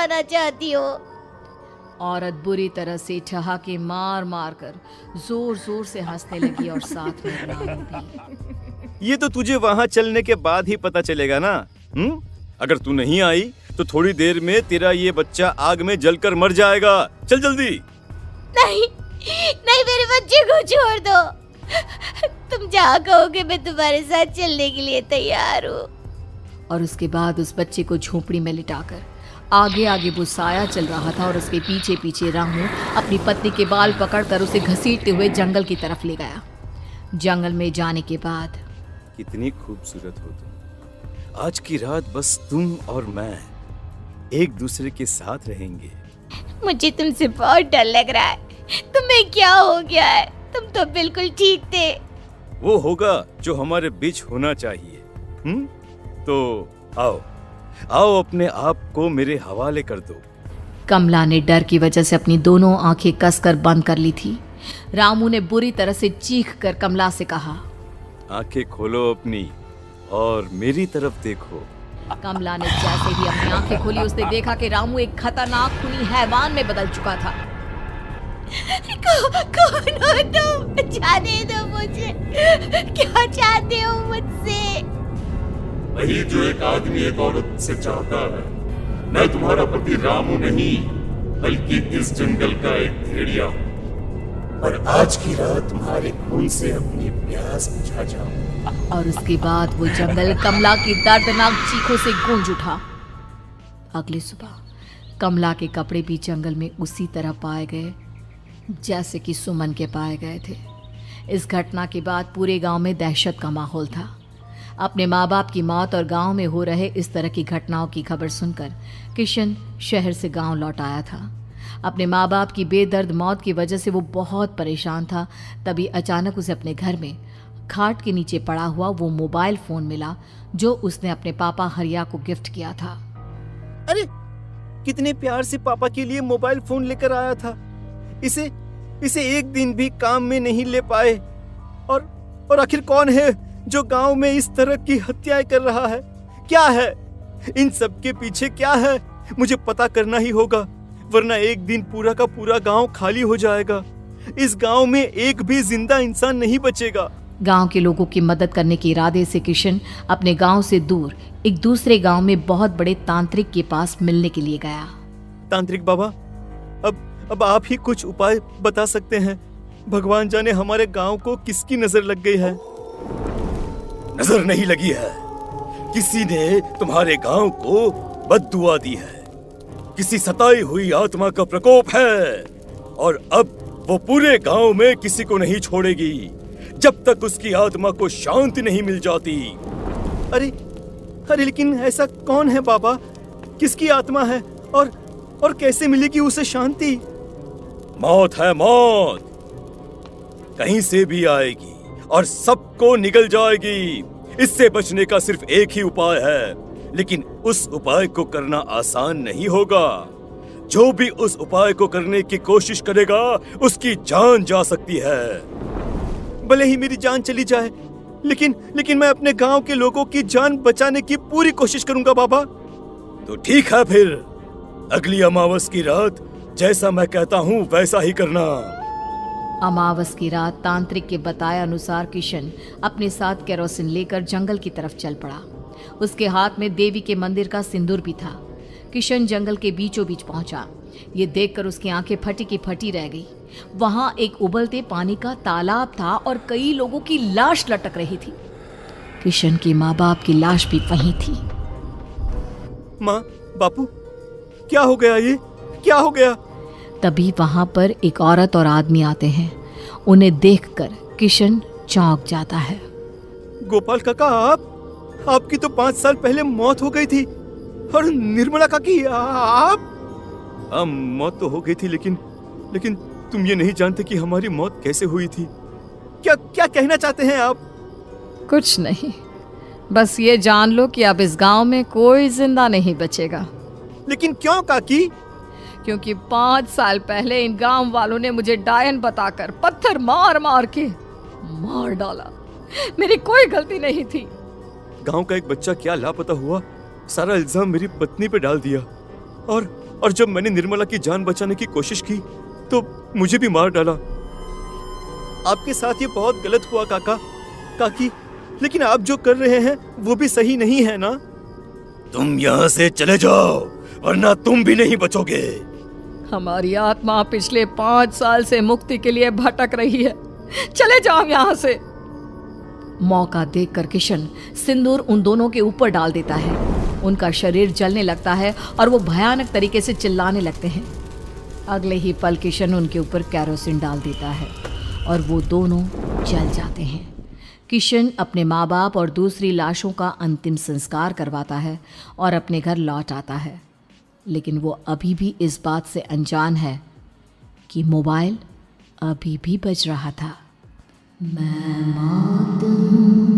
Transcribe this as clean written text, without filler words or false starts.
जाना चाहती हो। औरत बुरी तरह से ठहाके मार मार कर जोर जोर से हंसने लगी और साथ में रामू भी। ये तो तुझे वहाँ चलने के बाद ही पता चलेगा ना। अगर तू नहीं आई तो थोड़ी देर में तेरा ये बच्चा आग में जलकर मर जाएगा। चल जल्दी। नहीं नहीं, मेरे बच्चे को छोड़ दो। तुम जहाँ कहोगे मैं तुम्हारे साथ चलने के लिए तैयार हूँ। और उसके बाद उस बच्चे को झोपड़ी में लिटाकर आगे आगे वो साया चल रहा था और उसके पीछे पीछे रामू अपनी पत्नी के बाल पकड़कर उसे घसीटते हुए जंगल की तरफ ले गया। जंगल में जाने के बाद, कितनी खूबसूरत हो तुम। आज की रात बस तुम और मैं एक दूसरे के साथ रहेंगे। मुझे तुमसे बहुत डर लग रहा है। तुम्हें क्या हो गया है? तुम तो बिल्कुल ठीक थे। वो होगा जो हमारे बीच होना चाहिए। तो आओ आओ, अपने आप को मेरे हवाले कर दो। कमला ने डर की वजह से अपनी दोनों आंखें कसकर बंद कर ली थी। रामू ने बुरी तरह से चीख कर कमला से कहा, आंखें खोलो अपनी और मेरी तरफ देखो। कमला ने जैसे ही अपनी आंखें खोली उसने देखा कि रामू एक खतरनाक खूनी हैवान में बदल चुका था। कौन हो तुम? जाने दो मुझे। क्या चाहते हो मुझसे? वही जो एक आदमी एक औरत से चाहता है। मैं तुम्हारा पति रामू नहीं, बल्कि इस जंगल का एक भेड़िया हूँ। और आज की रात तुम्हारे खून से अपनी प्यास बुझा जाऊं। और उसके बाद वो जंगल कमला की दर्दनाक चीखों से गूंज उठा। अगली सुबह कमला के कपड़े भी जंगल में उसी तरह पाए गए जैसे कि सुमन के पाए गए थे। इस घटना के बाद पूरे गांव में दहशत का माहौल था। अपने माँ बाप की मौत और गांव में हो रहे इस तरह की घटनाओं की खबर सुनकर किशन शहर से गांव लौट आया था। अपने माँ बाप की बेदर्द मौत की वजह से वो बहुत परेशान था। तभी अचानक उसे अपने घर में खाट के नीचे पड़ा हुआ वो मोबाइल फोन मिला जो उसने अपने पापा हरिया को गिफ्ट किया था। अरे कितने प्यार से पापा के लिए मोबाइल फोन लेकर आया था। इसे एक दिन भी काम में नहीं ले पाए। और आखिर कौन है जो गांव में इस तरह की हत्याएं कर रहा है? क्या है इन सब के पीछे? क्या है? मुझे पता करना ही होगा, वरना एक दिन पूरा का पूरा गांव खाली हो जाएगा। इस गांव में एक भी जिंदा इंसान नहीं बचेगा। गांव के लोगों की मदद करने के इरादे से किशन अपने गांव से दूर एक दूसरे गांव में बहुत बड़े तांत्रिक के पास मिलने के लिए गया। तांत्रिक बाबा, अब आप ही कुछ उपाय बता सकते हैं। भगवान जाने हमारे गांव को किसकी नजर लग गई है। नजर नहीं लगी है, किसी ने तुम्हारे गांव को बद्दुआ दी है। किसी सताई हुई आत्मा का प्रकोप है और अब वो पूरे गांव में किसी को नहीं छोड़ेगी जब तक उसकी आत्मा को शांति नहीं मिल जाती। अरे लेकिन ऐसा कौन है बाबा? किसकी आत्मा है और कैसे मिलेगी उसे शांति? मौत है, मौत कहीं से भी आएगी और सबको निगल जाएगी। इससे बचने का सिर्फ एक ही उपाय है, लेकिन उस उपाय को करना आसान नहीं होगा। जो भी उस उपाय को करने की कोशिश करेगा उसकी जान जा सकती है। भले ही मेरी जान चली जाए, लेकिन मैं अपने गांव के लोगों की जान बचाने की पूरी कोशिश करूंगा बाबा। तो ठीक है, फिर अगली अमावस की रात जैसा मैं कहता हूँ वैसा ही करना। अमावस की रात तांत्रिक के बताए अनुसार किशन अपने साथ केरोसिन लेकर जंगल की तरफ चल पड़ा। उसके हाथ में देवी के मंदिर का सिंदूर भी था। किशन जंगल के बीचों बीच पहुंचा। ये देखकर उसकी आंखें फटी की फटी रह गई। वहां एक उबलते पानी का तालाब था और कई लोगों की लाश लटक रही थी। किशन के माँ बाप की लाश भी वहीं थी। माँ, बापू, क्या हो गया? ये क्या हो गया? तभी वहां पर एक औरत और आदमी आते हैं। उन्हें देखकर किशन चौंक जाता है। गोपाल काका, आपकी तो 5 साल पहले मौत हो गई थी। और निर्मला काकी, आप? मौत तो हो गई थी, लेकिन तुम ये नहीं जानते कि हमारी मौत कैसे हुई थी। क्या कहना चाहते हैं आप? कुछ नहीं, बस ये जान लो कि अब इस गांव में कोई जिंदा नहीं बचेगा। लेकिन क्यों काकी? क्योंकि 5 साल पहले इन गांव वालों ने मुझे डायन बताकर पत्थर मार मार के मार डाला। मेरी कोई गलती नहीं थी। गांव का एक बच्चा क्या लापता हुआ, सारा इल्जाम मेरी पत्नी पे डाल दिया। और जब मैंने निर्मला की जान बचाने की कोशिश की तो मुझे भी मार डाला। आपके साथ ये बहुत गलत हुआ काका, काकी, लेकिन आप जो कर रहे हैं वो भी सही नहीं है ना? तुम यहाँ से चले जाओ वरना तुम भी नहीं बचोगे। हमारी आत्मा पिछले 5 साल से मुक्ति के लिए भटक रही है, चले जाओ यहाँ से। मौका देखकर किशन सिंदूर उन दोनों के ऊपर डाल देता है। उनका शरीर जलने लगता है और वो भयानक तरीके से चिल्लाने लगते हैं। अगले ही पल किशन उनके ऊपर कैरोसिन डाल देता है और वो दोनों जल जाते हैं। किशन अपने माँ बाप और दूसरी लाशों का अंतिम संस्कार करवाता है और अपने घर लौट आता है, लेकिन वो अभी भी इस बात से अनजान है कि मोबाइल अभी भी बज रहा था। मैं मौत हूँ।